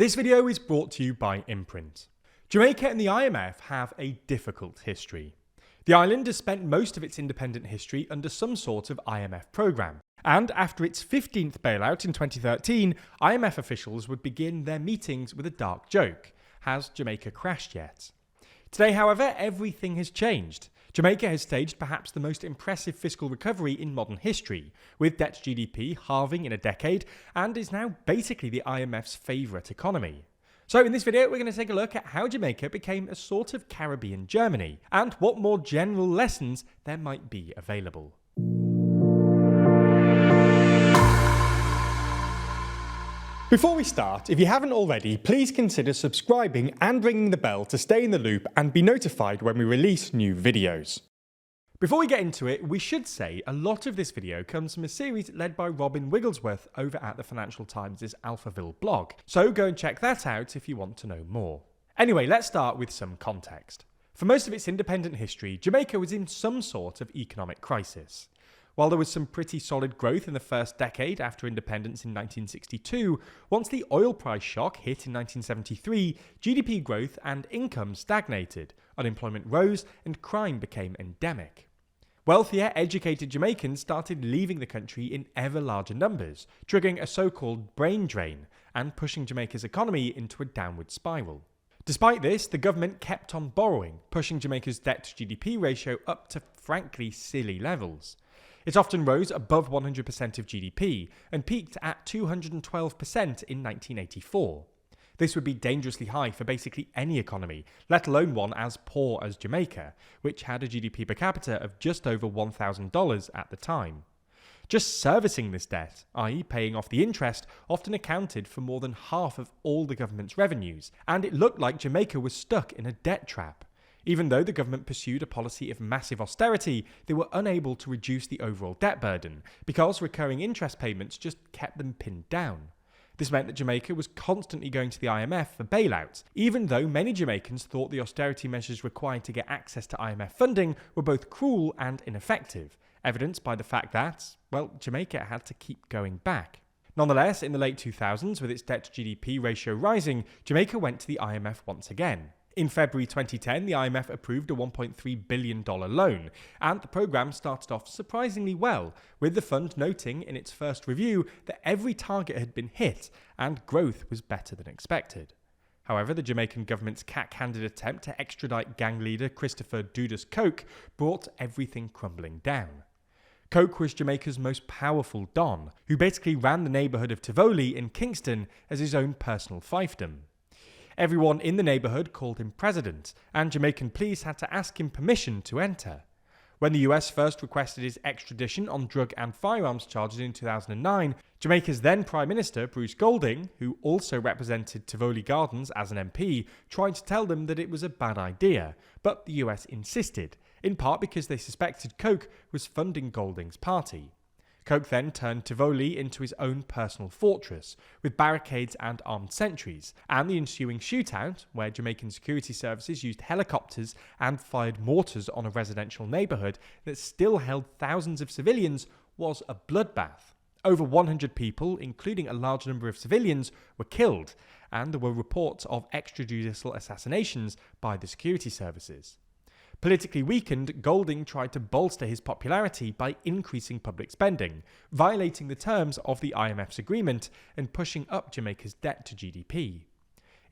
This video is brought to you by Imprint. Jamaica and the IMF have a difficult history. The island has spent most of its independent history under some sort of IMF program, and after its 15th bailout in 2013, IMF officials would begin their meetings with a dark joke: has Jamaica crashed yet? Today, however, everything has changed. Jamaica has staged perhaps the most impressive fiscal recovery in modern history, with debt to GDP halving in a decade, and is now basically the IMF's favourite economy. So in this video, we're going to take a look at how Jamaica became a sort of Caribbean Germany, and what more general lessons there might be available. Before we start, if you haven't already, please consider subscribing and ringing the bell to stay in the loop and be notified when we release new videos. Before we get into it, we should say a lot of this video comes from a series led by Robin Wigglesworth over at the Financial Times' Alphaville blog, so go and check that out if you want to know more. Anyway, let's start with some context. For most of its independent history, Jamaica was in some sort of economic crisis. While there was some pretty solid growth in the first decade after independence in 1962, once the oil price shock hit in 1973, GDP growth and income stagnated, unemployment rose, and crime became endemic. Wealthier, educated Jamaicans started leaving the country in ever larger numbers, triggering a so-called brain drain and pushing Jamaica's economy into a downward spiral. Despite this, the government kept on borrowing, pushing Jamaica's debt to GDP ratio up to frankly silly levels. It often rose above 100% of GDP and peaked at 212% in 1984. This would be dangerously high for basically any economy, let alone one as poor as Jamaica, which had a GDP per capita of just over $1,000 at the time. Just servicing this debt, i.e. paying off the interest, often accounted for more than half of all the government's revenues, and it looked like Jamaica was stuck in a debt trap. Even though the government pursued a policy of massive austerity, they were unable to reduce the overall debt burden, because recurring interest payments just kept them pinned down. This meant that Jamaica was constantly going to the IMF for bailouts, even though many Jamaicans thought the austerity measures required to get access to IMF funding were both cruel and ineffective, evidenced by the fact that, well, Jamaica had to keep going back. Nonetheless, in the late 2000s, with its debt to GDP ratio rising, Jamaica went to the IMF once again. In February 2010, the IMF approved a $1.3 billion loan, and the programme started off surprisingly well, with the fund noting in its first review that every target had been hit and growth was better than expected. However, the Jamaican government's cack-handed attempt to extradite gang leader Christopher Dudas Coke brought everything crumbling down. Coke was Jamaica's most powerful don, who basically ran the neighbourhood of Tivoli in Kingston as his own personal fiefdom. Everyone in the neighbourhood called him president, and Jamaican police had to ask him permission to enter. When the US first requested his extradition on drug and firearms charges in 2009, Jamaica's then Prime Minister, Bruce Golding, who also represented Tivoli Gardens as an MP, tried to tell them that it was a bad idea, but the US insisted, in part because they suspected Coke was funding Golding's party. Coke then turned Tivoli into his own personal fortress, with barricades and armed sentries, and the ensuing shootout, where Jamaican security services used helicopters and fired mortars on a residential neighbourhood that still held thousands of civilians, was a bloodbath. Over 100 people, including a large number of civilians, were killed, and there were reports of extrajudicial assassinations by the security services. Politically weakened, Golding tried to bolster his popularity by increasing public spending, violating the terms of the IMF's agreement and pushing up Jamaica's debt to GDP.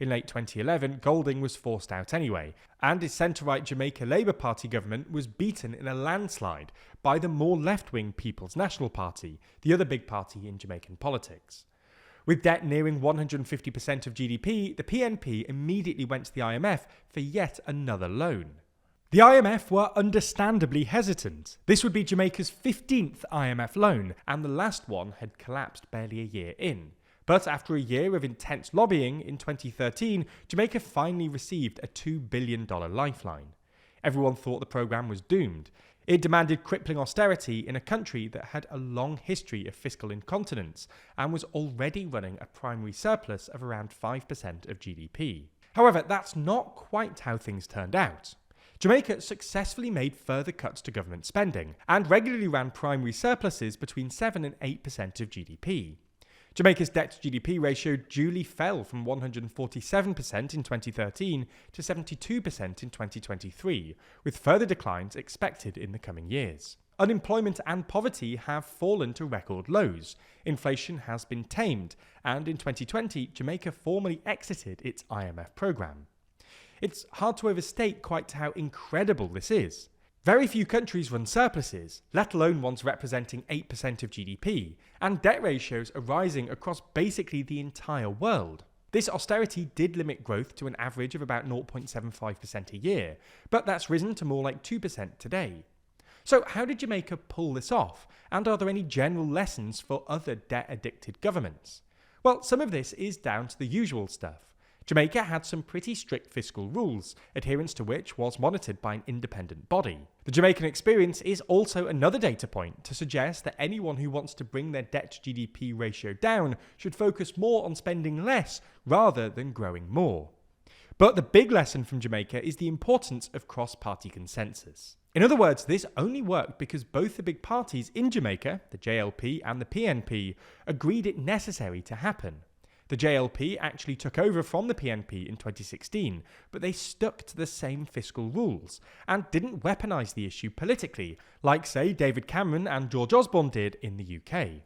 In late 2011, Golding was forced out anyway, and his centre-right Jamaica Labour Party government was beaten in a landslide by the more left-wing People's National Party, the other big party in Jamaican politics. With debt nearing 150% of GDP, the PNP immediately went to the IMF for yet another loan. The IMF were understandably hesitant. This would be Jamaica's 15th IMF loan, and the last one had collapsed barely a year in. But after a year of intense lobbying, in 2013, Jamaica finally received a $2 billion lifeline. Everyone thought the programme was doomed. It demanded crippling austerity in a country that had a long history of fiscal incontinence and was already running a primary surplus of around 5% of GDP. However, that's not quite how things turned out. Jamaica successfully made further cuts to government spending and regularly ran primary surpluses between 7 and 8% of GDP. Jamaica's debt-to-GDP ratio duly fell from 147% in 2013 to 72% in 2023, with further declines expected in the coming years. Unemployment and poverty have fallen to record lows, inflation has been tamed, and in 2020, Jamaica formally exited its IMF program. It's hard to overstate quite how incredible this is. Very few countries run surpluses, let alone ones representing 8% of GDP, and debt ratios are rising across basically the entire world. This austerity did limit growth to an average of about 0.75% a year, but that's risen to more like 2% today. So how did Jamaica pull this off, and are there any general lessons for other debt-addicted governments? Well, some of this is down to the usual stuff. Jamaica had some pretty strict fiscal rules, adherence to which was monitored by an independent body. The Jamaican experience is also another data point to suggest that anyone who wants to bring their debt-to-GDP ratio down should focus more on spending less rather than growing more. But the big lesson from Jamaica is the importance of cross-party consensus. In other words, this only worked because both the big parties in Jamaica, the JLP and the PNP, agreed it necessary to happen. The JLP actually took over from the PNP in 2016, but they stuck to the same fiscal rules and didn't weaponise the issue politically, like, say, David Cameron and George Osborne did in the UK.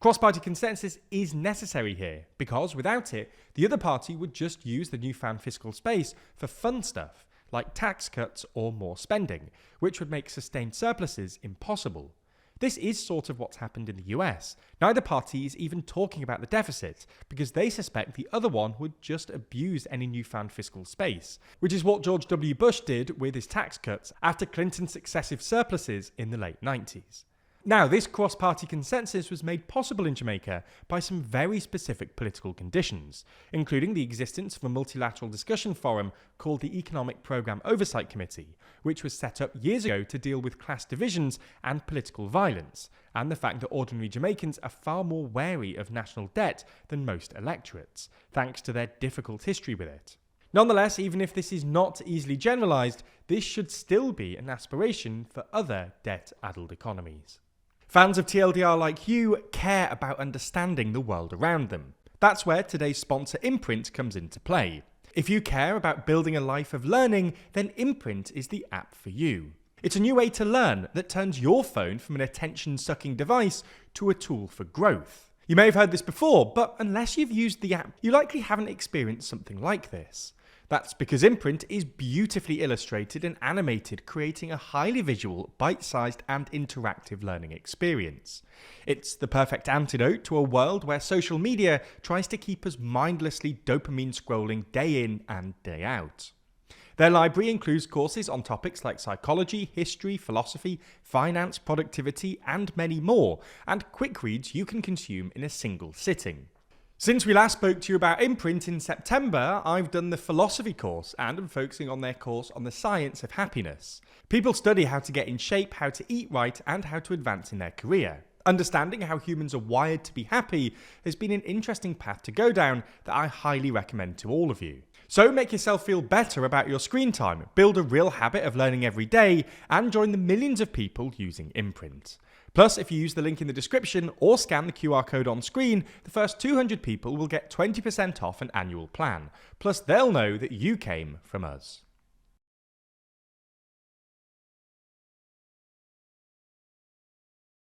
Cross-party consensus is necessary here, because without it, the other party would just use the newfound fiscal space for fun stuff, like tax cuts or more spending, which would make sustained surpluses impossible. This is sort of what's happened in the US. Neither party is even talking about the deficit, because they suspect the other one would just abuse any newfound fiscal space, which is what George W. Bush did with his tax cuts after Clinton's successive surpluses in the late 90s. Now, this cross-party consensus was made possible in Jamaica by some very specific political conditions, including the existence of a multilateral discussion forum called the Economic Programme Oversight Committee, which was set up years ago to deal with class divisions and political violence, and the fact that ordinary Jamaicans are far more wary of national debt than most electorates, thanks to their difficult history with it. Nonetheless, even if this is not easily generalised, this should still be an aspiration for other debt-addled economies. Fans of TLDR like you care about understanding the world around them. That's where today's sponsor Imprint comes into play. If you care about building a life of learning, then Imprint is the app for you. It's a new way to learn that turns your phone from an attention-sucking device to a tool for growth. You may have heard this before, but unless you've used the app, you likely haven't experienced something like this. That's because Imprint is beautifully illustrated and animated, creating a highly visual, bite-sized and interactive learning experience. It's the perfect antidote to a world where social media tries to keep us mindlessly dopamine scrolling day in and day out. Their library includes courses on topics like psychology, history, philosophy, finance, productivity, and many more, and quick reads you can consume in a single sitting. Since we last spoke to you about Imprint in September, I've done the philosophy course and am focusing on their course on the science of happiness. People study how to get in shape, how to eat right, and how to advance in their career. Understanding how humans are wired to be happy has been an interesting path to go down that I highly recommend to all of you. So make yourself feel better about your screen time, build a real habit of learning every day, and join the millions of people using Imprint. Plus, if you use the link in the description or scan the QR code on screen, the first 200 people will get 20% off an annual plan. Plus, they'll know that you came from us.